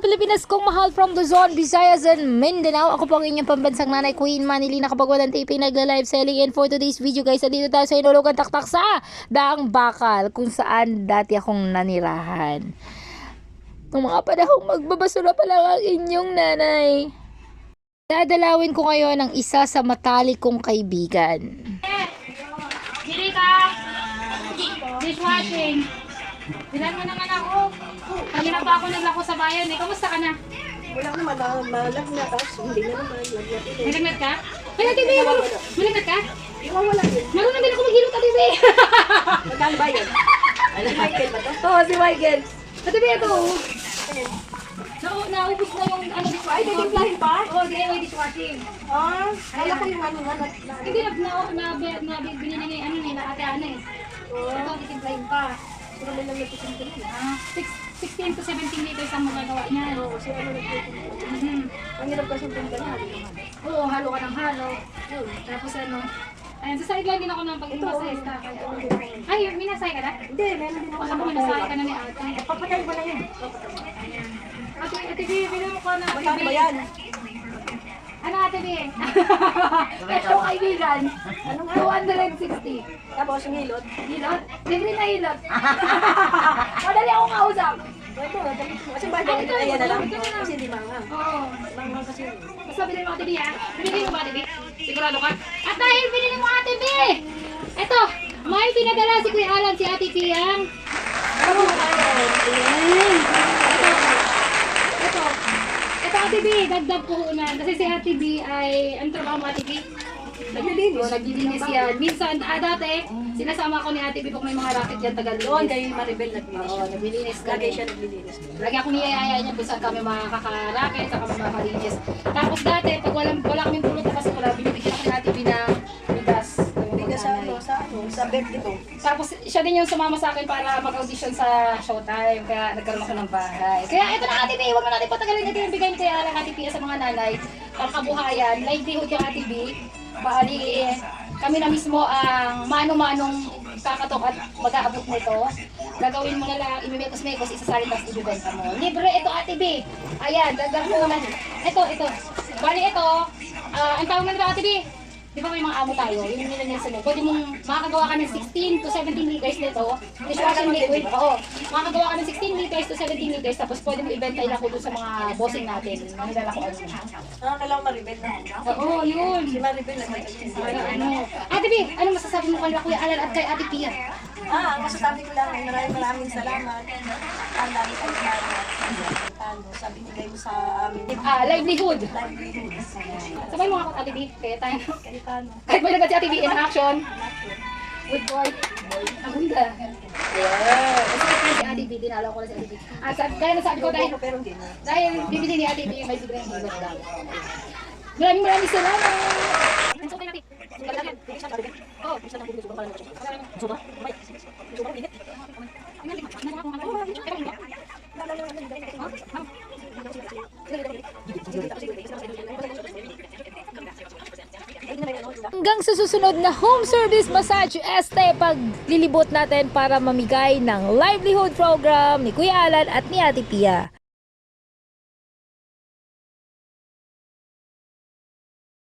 Pilipinas kong mahal from Luzon, Visayas, and Mindanao. Ako po ang inyong pambansang nanay, Queen Manilina kapag walang taping nagla-live selling. And for today's video guys, dito tayo sa Inulugan Taktak sa Daang Bakal, kung saan dati akong nanirahan. Nung mga panahong magbabasura pa lang ang inyong nanay. Dadalawin ko ngayon ang isa sa matalik kong kaibigan. Dili ka! Dishwashing. Bilan mo naman ako. Kanina pa ako naglako sa bayan eh. Kamusta ka na? Wala naman, malag na, tapos hindi na naman, lagnat ulit. Malagnat ka? Ay, Ate B! Malagnat ka? Wala din. Marunong din ako maghilot, Ate B! Magkano ba yun? Si Michael ba to? Oo, si Michael. Ate B, ito. Naubos na yung ano, dishwashing. Ay, titimplahin pa? Oo, di may dishwashing. Ah, kala ko yung ano nga, Hindi, binili niya yung ano niya, na ate Ana eh. Ito, titimplahin pa. Sino may lang nagtisimple yun? 16 to 17 liters ang magagawa niya. Oo, sino may nagtisimple. Ang hirap kasi yung tinggal na, hindi naman. Oo, halo ka ng halo. Tapos ano, ayun, sa side lang din ako ng pag-imasay. Ay, minasay ka na? Hindi, meron din ako Ako minasay ka na ni ate. Papatay ba na yun? Ayan. Ate B, bilhin mo ka na. Magkano ba yan? Ano Ate B? Ito kaibigan. Anong 260. Tapos yung hilot? Hilot? Libre na hilot. Madali akong kausap. Ito, damit mo. Kasi bakit ganito? Ayan na lang. Kasi hindi mangang. Oo. Mangang kasi yun. Basta bilhin mo Ate B ha. Bilhin mo ba Ate B? Sigurado ka? At dahil bilhin mo Ate B! Ito, may pinadala si Kuya Alan si Ate Piang. Ano mo tayo? Ayan. Ito. Ito Ate B, dagdag puhunan. Kasi si Ate B ay, ang trabaho mo Ate B? Naglilinis. Naglilinis yan. Minsan, dati, sinasama ko ni Ate B kung may mga racket yan tagal Doon kay Maribel naglilinis. Oo, naglilinis kami. Lagay siya naglilinis. Lagi ako niyayaya niya kung saan kami makakaraket, saan kami makakalinis. Tapos dati, pag wala kaming pulot na basura, binibigyan ako ni Ate B ng bigas. Bigas sa bed dito. Tapos siya din yung sumama sa akin para mag-audition sa Showtime. Kaya nagkaroon ako ng bahay. Kaya ito na Ate B, huwag na natin patagalin ito yung bigay ni Kuya Alan Ate B sa mga nanay. Ang kabuhayan, livelihood yung Ate B. Bali, kami na mismo ang mano-manong kakatok at mag-aabot nito. Gagawin mo na lang, imimekos-mekos, isasalin tapos ibibenta mo. Libre ito Ate B. Ayan, dagdag mo na. Ito. Bali ito, ang tawag na Ate B. Di ba may mga amo tayo? Yung nila sa pwede mong makakagawa ka ng 16 to 17 liters nito. Dishwashing liquid. Oo. Makakagawa ka ng 16 liters to 17 liters. Tapos pwede mo ibenta lang ko doon sa mga bossing natin. Manila ko ano. Kailangan Maribel na. Oo, yun. Si Maribel naglilinis. Ano? Ate B, ano masasabi mo kanila Kuya Alan at kay Ate Pia? Ang masasabi ko lang, maraming salamat. Ang dami kayo sabi nilay mo sa amin. Livelihood. Livelihood. Sabay mo ako Ate B, kaya tayo. Kalitano. Kahit may nagad si Ate B in action. With boy. Ang ganda. Yeah. Kasi si Ate B, dinalaw ko na si Ate B. Kaya nasabi ko Pero hindi na. dahil bibili ni Ate B, may libreng hilot daw. Maraming salamat. So, tayo natin. Oh, isa lang bibili. Suba? Suba? Suba? Init? Hanggang sa susunod na home service massage paglilibot natin para mamigay ng livelihood program ni Kuya Alan at ni Ate Pia.